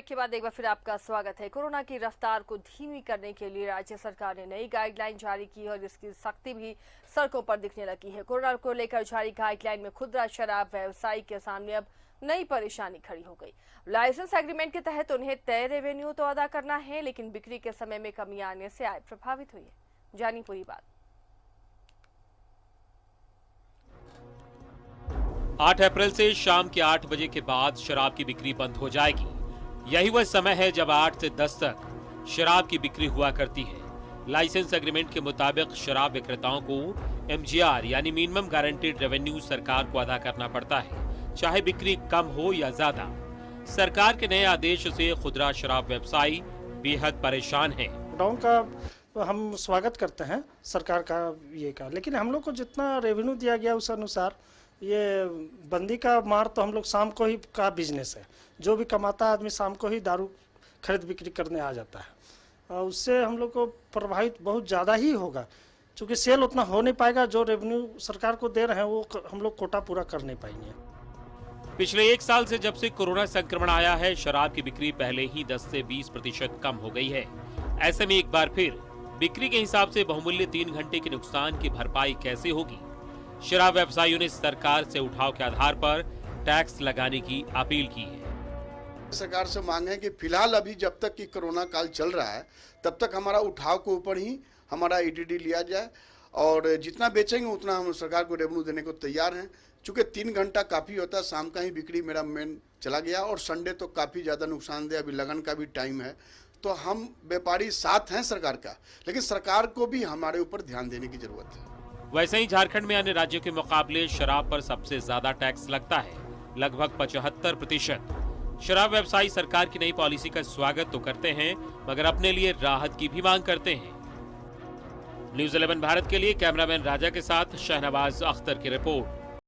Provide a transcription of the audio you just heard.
Break के बाद एक बार फिर आपका स्वागत है। कोरोना की रफ्तार को धीमी करने के लिए राज्य सरकार ने नई गाइडलाइन जारी की और इसकी सख्ती भी सड़कों पर दिखने लगी है। कोरोना को लेकर जारी गाइडलाइन में खुदरा शराब व्यवसायी के सामने अब नई परेशानी खड़ी हो गई। लाइसेंस एग्रीमेंट के तहत उन्हें तय रेवेन्यू तो अदा करना है, लेकिन बिक्री के समय में कमी आने से आय प्रभावित हुई है। जानी पूरी बात। 8 अप्रैल से शाम के 8 बजे के बाद शराब की बिक्री बंद हो जाएगी। यही वह समय है जब 8 से 10 तक शराब की बिक्री हुआ करती है। लाइसेंस एग्रीमेंट के मुताबिक शराब विक्रेताओं को MGR यानी मिनिमम गारंटीड रेवेन्यू सरकार को अदा करना पड़ता है, चाहे बिक्री कम हो या ज्यादा। सरकार के नए आदेश से खुदरा शराब व्यवसायी बेहद परेशान हैं। लॉकडाउन का हम स्वागत करते हैं सरकार का लेकिन हम लोग को जितना रेवेन्यू दिया गया उस अनुसार ये बंदी का मार तो हम लोग शाम को ही का बिजनेस है। जो भी कमाता है आदमी शाम को ही दारू खरीद बिक्री करने आ जाता है और उससे हम लोग को प्रभावित बहुत ज़्यादा ही होगा, क्योंकि सेल उतना हो नहीं पाएगा। जो रेवेन्यू सरकार को दे रहे हैं वो हम लोग कोटा पूरा कर नहीं पाएंगे। पिछले 1 साल से जब से कोरोना संक्रमण आया है, शराब की बिक्री पहले ही 10 से 20% कम हो गई है। ऐसे में एक बार फिर बिक्री के हिसाब से बहुमूल्य 3 घंटे के नुकसान की भरपाई कैसे होगी? शराब व्यवसायियों ने सरकार से उठाव के आधार पर टैक्स लगाने की अपील की है। सरकार से मांग है कि फिलहाल अभी जब तक कि कोरोना काल चल रहा है तब तक हमारा उठाव के ऊपर ही हमारा EDD लिया जाए और जितना बेचेंगे उतना हम सरकार को रेवेन्यू देने को तैयार हैं। चूँकि 3 घंटा काफ़ी होता है, शाम का ही बिक्री मेरा मेन चला गया और संडे तो काफ़ी ज़्यादा नुकसानदेह, अभी लगन का भी टाइम है। तो हम व्यापारी साथ हैं सरकार का, लेकिन सरकार को भी हमारे ऊपर ध्यान देने की जरूरत है। वैसे ही झारखंड में अन्य राज्यों के मुकाबले शराब पर सबसे ज्यादा टैक्स लगता है, लगभग 75%। शराब व्यवसायी सरकार की नई पॉलिसी का स्वागत तो करते हैं, मगर अपने लिए राहत की भी मांग करते हैं। न्यूज़ 11 भारत के लिए कैमरामैन राजा के साथ शहनवाज अख्तर की रिपोर्ट।